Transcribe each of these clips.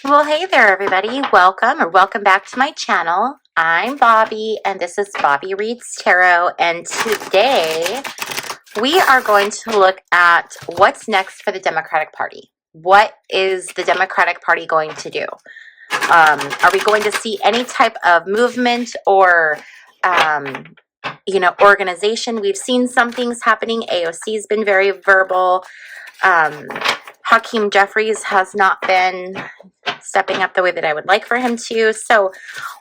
Well, hey there, everybody. Welcome back to my channel. I'm Bobbie, and this is Bobbie Reads Tarot. And today we are going to look at what's next for the Democratic Party. What is the Democratic Party going to do? Are we going to see any type of movement or, organization? We've seen some things happening. AOC's been very verbal. Hakeem Jeffries has not been stepping up the way that I would like for him to. So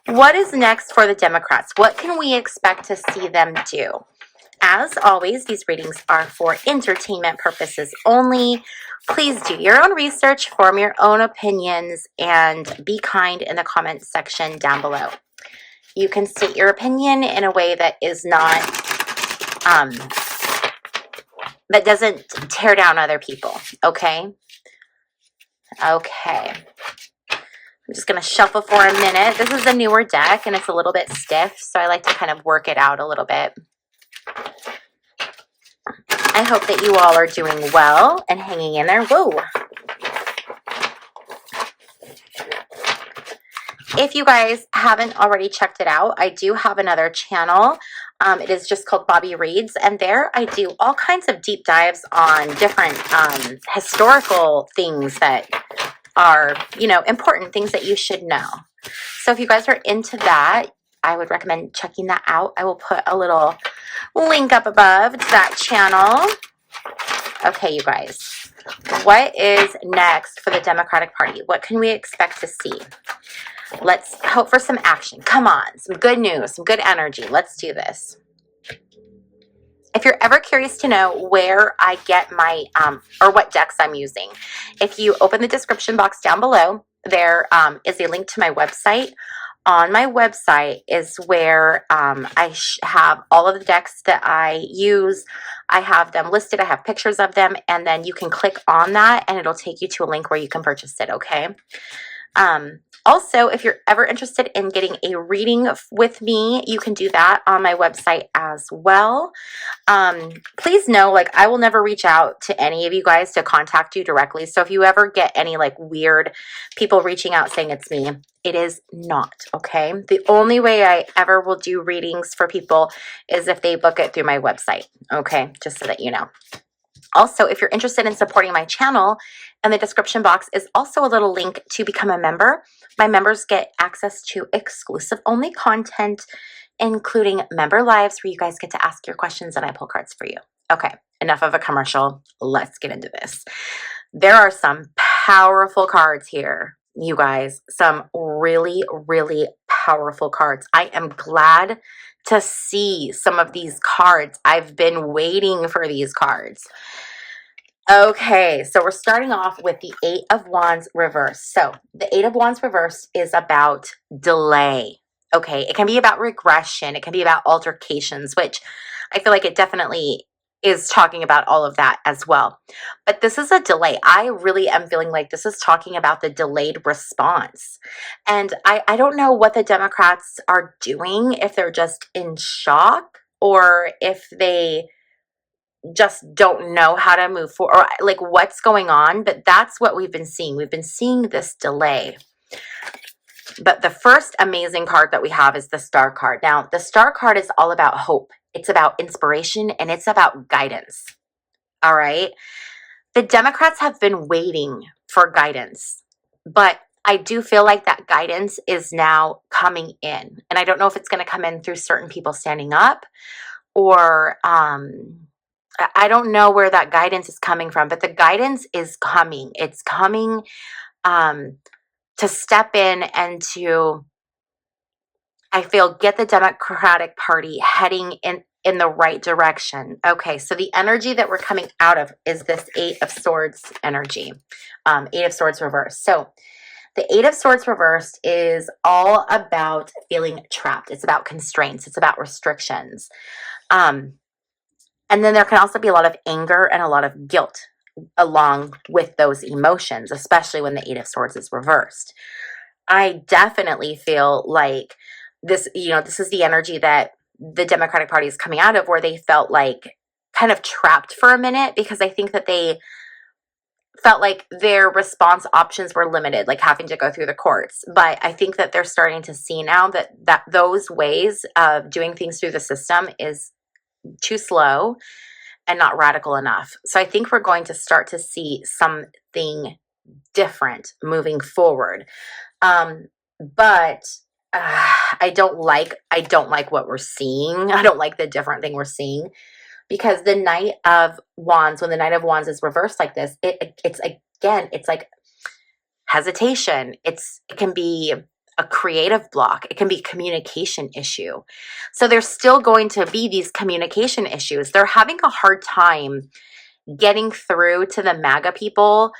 what is next for the Democrats? What can we expect to see them do? As always, these readings are for entertainment purposes only. Please do your own research, form your own opinions, and be kind in the comments section down below. You can state your opinion in a way that is not, that doesn't tear down other people, okay? Okay. I'm just going to shuffle for a minute. This is a newer deck, and it's a little bit stiff, so I like to kind of work it out a little bit. I hope that you all are doing well and hanging in there. Whoa. If you guys haven't already checked it out, I do have another channel. It is just called Bobbie Reads, and there I do all kinds of deep dives on different historical things that are, important things that you should know. So if you guys are into that, I would recommend checking that out. I will put a little link up above to that channel. Okay, you guys, what is next for the Democratic Party? What can we expect to see? Let's hope for some action. Come on, some good news, some good energy. Let's do this. If you're ever curious to know where I get my, or what decks I'm using, if you open the description box down below, there is a link to my website. On my website is where I have all of the decks that I use. I have them listed. I have pictures of them, and then you can click on that, and it'll take you to a link where you can purchase it, okay? Also, if you're ever interested in getting a reading with me, you can do that on my website as well. Please know, I will never reach out to any of you guys to contact you directly. So if you ever get any weird people reaching out saying it's me, it is not, okay? The only way I ever will do readings for people is if they book it through my website, okay? Just so that you know. Also, if you're interested in supporting my channel, in the description box is also a little link to become a member. My members get access to exclusive only content, including member lives where you guys get to ask your questions and I pull cards for you. Okay, enough of a commercial. Let's get into this. There are some powerful cards here, you guys. Some really, really powerful cards. I am glad to see some of these cards. I've been waiting for these cards. Okay, so we're starting off with the Eight of Wands reversed. So the Eight of Wands reversed is about delay. Okay, it can be about regression. It can be about altercations, which I feel like it definitely is talking about all of that as well. But this is a delay. I really am feeling like this is talking about the delayed response. And I don't know what the Democrats are doing, if they're just in shock or if they just don't know how to move forward, or what's going on. But that's what we've been seeing. We've been seeing this delay. But the first amazing card that we have is the Star card. Now, the Star card is all about hope. It's about inspiration, and it's about guidance. All right. The Democrats have been waiting for guidance, but I do feel like that guidance is now coming in. And I don't know if it's going to come in through certain people standing up, or I don't know where that guidance is coming from, but the guidance is coming. It's coming to step in and to, I feel, get the Democratic Party heading in the right direction. Okay, so the energy that we're coming out of is this Eight of Swords energy, Eight of Swords reversed. So the Eight of Swords reversed is all about feeling trapped. It's about constraints. It's about restrictions. And then there can also be a lot of anger and a lot of guilt along with those emotions, especially when the Eight of Swords is reversed. I definitely feel like this, this is the energy that the Democratic Party is coming out of, where they felt kind of trapped for a minute, because I think that they felt like their response options were limited, like having to go through the courts. But I think that they're starting to see now that those ways of doing things through the system is too slow and not radical enough. So I think we're going to start to see something different moving forward. But I don't like what we're seeing. I don't like the different thing we're seeing, because the Knight of Wands, when the Knight of Wands is reversed like this, it's again, it's like hesitation. It can be a creative block. It can be a communication issue. So there's still going to be these communication issues. They're having a hard time getting through to the MAGA people.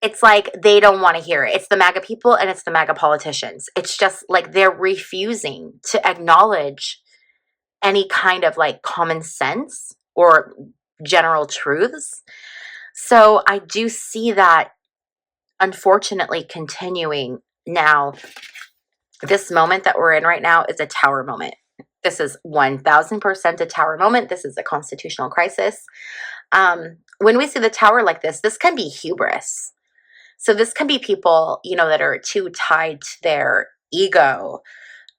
It's like they don't want to hear it. It's the MAGA people and it's the MAGA politicians. It's just like they're refusing to acknowledge any kind of like common sense or general truths. So I do see that, unfortunately, continuing. Now, this moment that we're in right now is a tower moment. This is 1000% a tower moment. This is a constitutional crisis. When we see the tower like this can be hubris. So this can be people, that are too tied to their ego.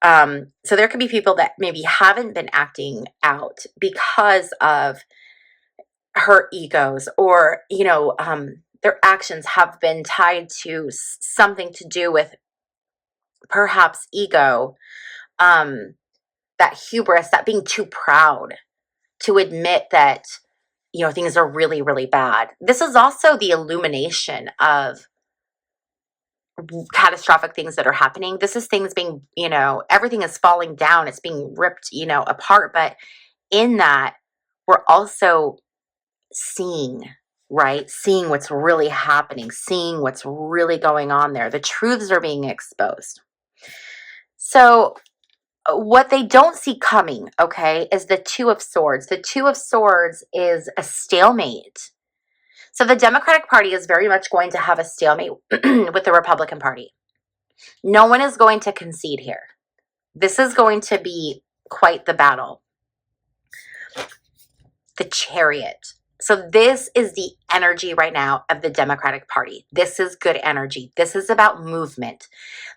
So there could be people that maybe haven't been acting out because of hurt egos, or, their actions have been tied to something to do with perhaps ego, that hubris, that being too proud to admit that, things are really, really bad. This is also the illumination of catastrophic things that are happening. This is things being, everything is falling down. It's being ripped, apart. But in that, we're also seeing, right? Seeing what's really happening, seeing what's really going on there. The truths are being exposed. So what they don't see coming, okay, is the Two of Swords. The Two of Swords is a stalemate. So the Democratic Party is very much going to have a stalemate with the Republican Party. No one is going to concede here. This is going to be quite the battle. The Chariot. So this is the energy right now of the Democratic Party. This is good energy. This is about movement.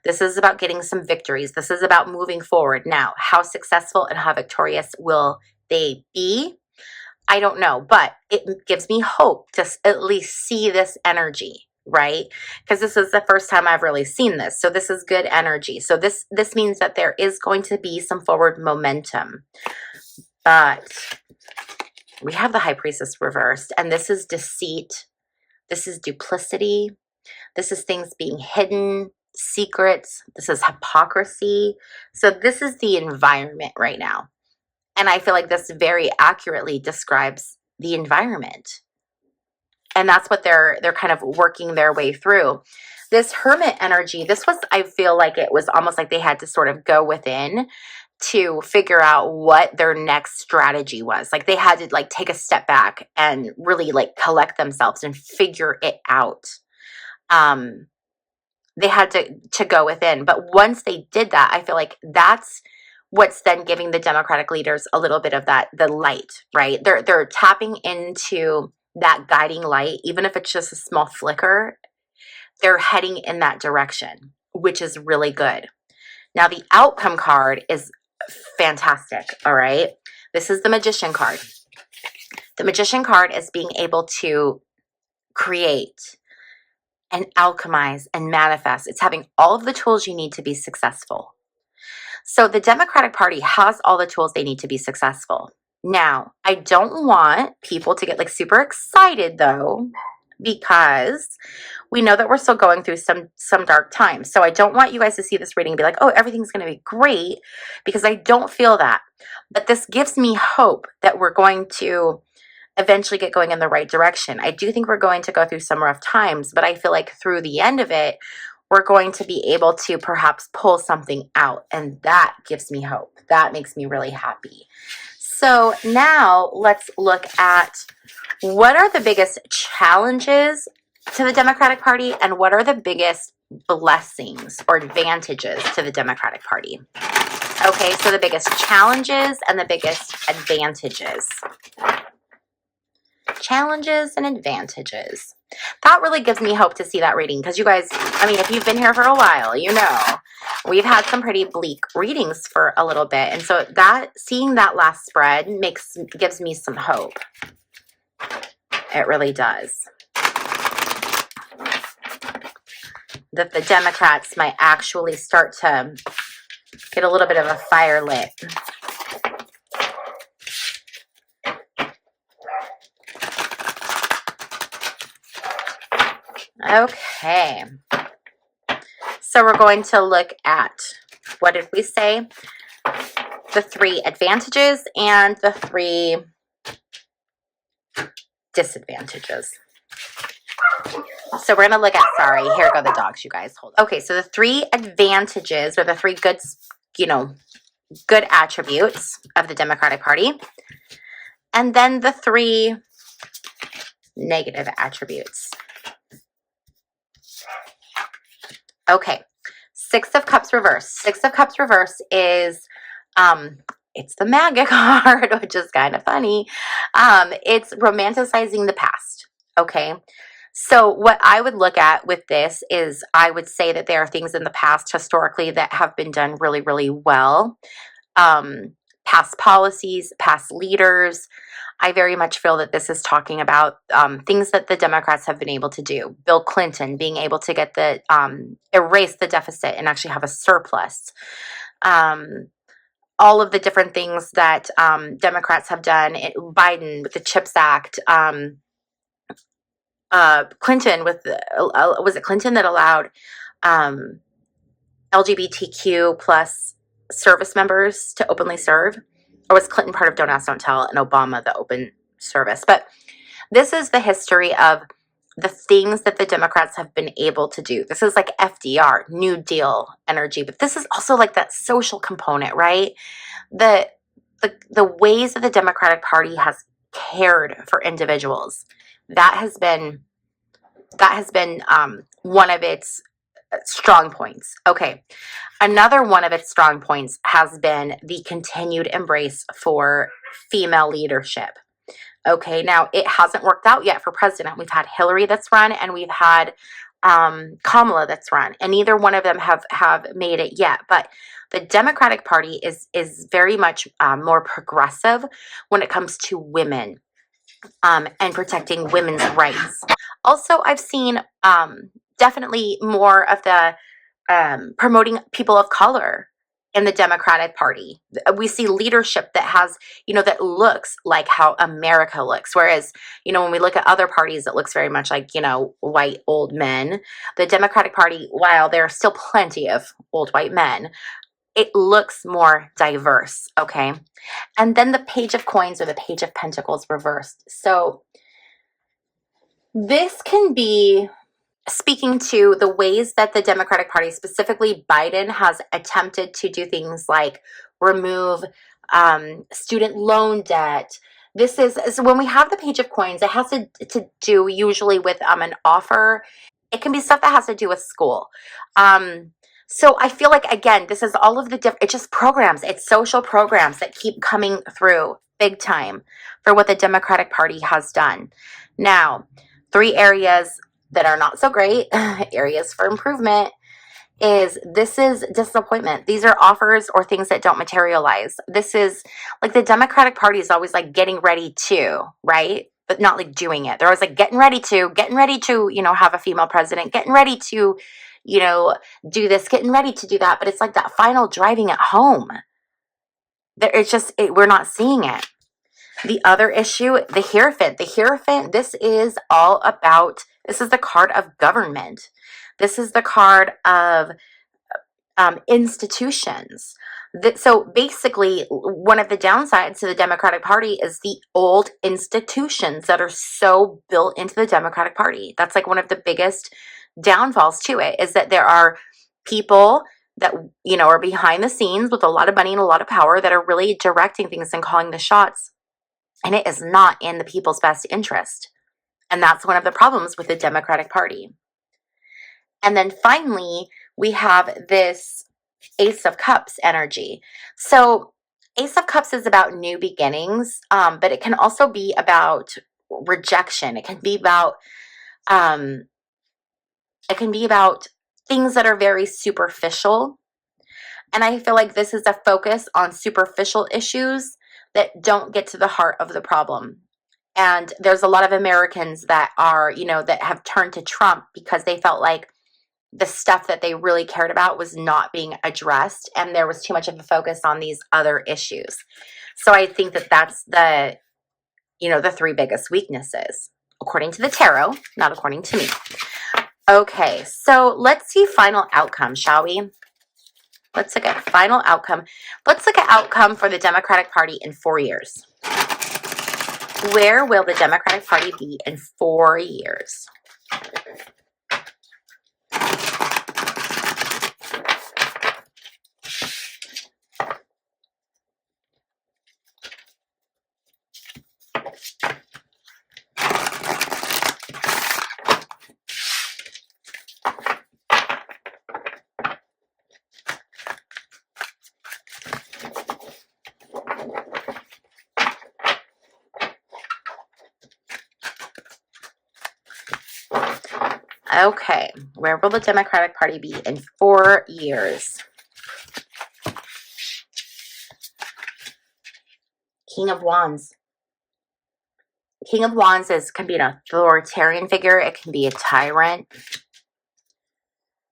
This is about getting some victories. This is about moving forward. Now, how successful and how victorious will they be? I don't know, but it gives me hope to at least see this energy, right? Because this is the first time I've really seen this. So this is good energy. So this means that there is going to be some forward momentum. But we have the High Priestess reversed, and this is deceit. This is duplicity. This is things being hidden, secrets. This is hypocrisy. So this is the environment right now. And I feel like this very accurately describes the environment. And that's what they're kind of working their way through. This Hermit energy, I feel like it was almost like they had to sort of go within to figure out what their next strategy was. Like they had to like take a step back and really like collect themselves and figure it out. They had to go within. But once they did that, I feel like that's what's then giving the Democratic leaders a little bit of the light, right? They're tapping into that guiding light, even if it's just a small flicker. They're heading in that direction, which is really good. Now, the outcome card is fantastic, all right? This is the Magician card. The Magician card is being able to create and alchemize and manifest. It's having all of the tools you need to be successful. So the Democratic Party has all the tools they need to be successful. Now, I don't want people to get like super excited though, because we know that we're still going through some dark times. So I don't want you guys to see this reading and be like, oh, everything's going to be great, because I don't feel that. But this gives me hope that we're going to eventually get going in the right direction. I do think we're going to go through some rough times, but I feel like through the end of it, we're going to be able to perhaps pull something out. And that gives me hope. That makes me really happy. So now let's look at what are the biggest challenges to the Democratic Party and what are the biggest blessings or advantages to the Democratic Party. Okay, so the biggest challenges and the biggest advantages. challenges and advantages. That really gives me hope to see that reading, because you guys, I mean, if you've been here for a while, you know, we've had some pretty bleak readings for a little bit. And so that, seeing that last spread gives me some hope. It really does. That the Democrats might actually start to get a little bit of a fire lit. Okay. So we're going to look at, what did we say? The 3 advantages and the 3 disadvantages. So we're going to look at, sorry, here go the dogs, you guys. Hold on. Okay, so the 3 advantages, or the 3 good, you know, good attributes of the Democratic Party. And then the 3 negative attributes. Okay, 6 of Cups reverse. 6 of Cups reverse is, it's the MAGA card, which is kind of funny. It's romanticizing the past, okay? So what I would look at with this is, I would say that there are things in the past historically that have been done really, really well. Past policies, past leaders. I very much feel that this is talking about things that the Democrats have been able to do. Bill Clinton being able to get the, erase the deficit and actually have a surplus. All of the different things that Democrats have done. Biden with the CHIPS Act. Clinton with, was it Clinton that allowed LGBTQ plus service members to openly serve? Or was Clinton part of Don't Ask, Don't Tell, and Obama the open service? But this is the history of the things that the Democrats have been able to do. This is like FDR, New Deal energy, but this is also like that social component, right? The ways that the Democratic Party has cared for individuals. That has been one of its strong points. Okay. Another one of its strong points has been the continued embrace for female leadership. Okay. Now, it hasn't worked out yet for president. We've had Hillary that's run, and we've had Kamala that's run, and neither one of them have made it yet. But the Democratic Party is very much more progressive when it comes to women and protecting women's rights. Also, I've seen definitely more of the promoting people of color in the Democratic Party. We see leadership that has, you know, that looks like how America looks. Whereas, you know, when we look at other parties, it looks very much like, you know, white old men. The Democratic Party, while there are still plenty of old white men, it looks more diverse, okay? And then the Page of Coins, or the Page of Pentacles reversed. So this can be speaking to the ways that the Democratic Party, specifically Biden, has attempted to do things like remove student loan debt. This is, so when we have the Page of Coins, it has to do usually with an offer. It can be stuff that has to do with school. So I feel like, again, this is all of the different, it's just programs. It's social programs that keep coming through big time for what the Democratic Party has done. Now, 3 areas that are not so great, areas for improvement, is disappointment. These are offers or things that don't materialize. This is like the Democratic Party is always like getting ready to, right? But not like doing it. They're always like getting ready to, you know, have a female president, getting ready to, you know, do this, getting ready to do that. But it's like that final driving it home. It's just, we're not seeing it. The other issue, the Hierophant. The Hierophant, this is all about, this is the card of government. This is the card of institutions. So basically, one of the downsides to the Democratic Party is the old institutions that are so built into the Democratic Party. That's like one of the biggest downfalls to it, is that there are people that, you know, are behind the scenes with a lot of money and a lot of power that are really directing things and calling the shots. And it is not in the people's best interest. And that's one of the problems with the Democratic Party. And then finally, we have this Ace of Cups energy. So Ace of Cups is about new beginnings, but it can also be about rejection. It can be about things that are very superficial. And I feel like this is a focus on superficial issues that don't get to the heart of the problem. And there's a lot of Americans that are, you know, that have turned to Trump because they felt like the stuff that they really cared about was not being addressed, and there was too much of a focus on these other issues. So I think that that's the, you know, the three biggest weaknesses, according to the tarot, not according to me. Okay, so let's see final outcome, shall we? Let's look at final outcome. Let's look at outcome for the Democratic Party in 4 years. Where will the Democratic Party be in 4 years? Okay, where will the Democratic Party be in 4 years? King of Wands. King of Wands can be an authoritarian figure. It can be a tyrant.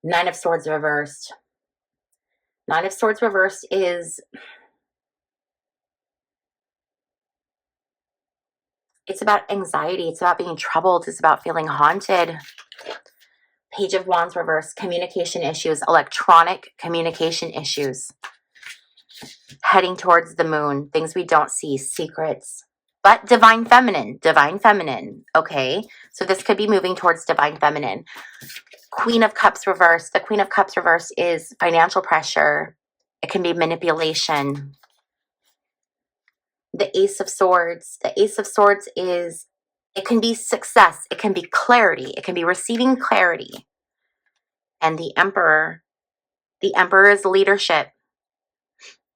Nine of Swords reversed. Nine of Swords reversed is, it's about anxiety. It's about being troubled. It's about feeling haunted. Page of Wands reversed. Communication issues. Electronic communication issues. Heading towards the moon. Things we don't see. Secrets. But divine feminine. Divine feminine. Okay. So this could be moving towards divine feminine. Queen of Cups reversed. The Queen of Cups reversed is financial pressure. It can be manipulation. The Ace of Swords. The Ace of Swords is, it can be success. It can be clarity. It can be receiving clarity. And the Emperor. The Emperor is leadership.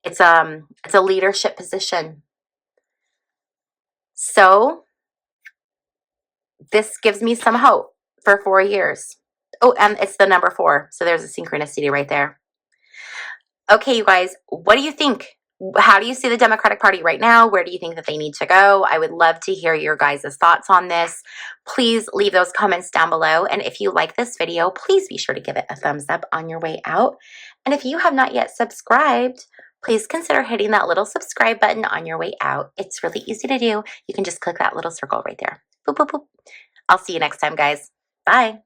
It's a leadership position. So this gives me some hope for 4 years. Oh, and it's the number 4. So there's a synchronicity right there. Okay, you guys, what do you think? How do you see the Democratic Party right now? Where do you think that they need to go? I would love to hear your guys' thoughts on this. Please leave those comments down below. And if you like this video, please be sure to give it a thumbs up on your way out. And if you have not yet subscribed, please consider hitting that little subscribe button on your way out. It's really easy to do. You can just click that little circle right there. Boop, boop, boop. I'll see you next time, guys. Bye.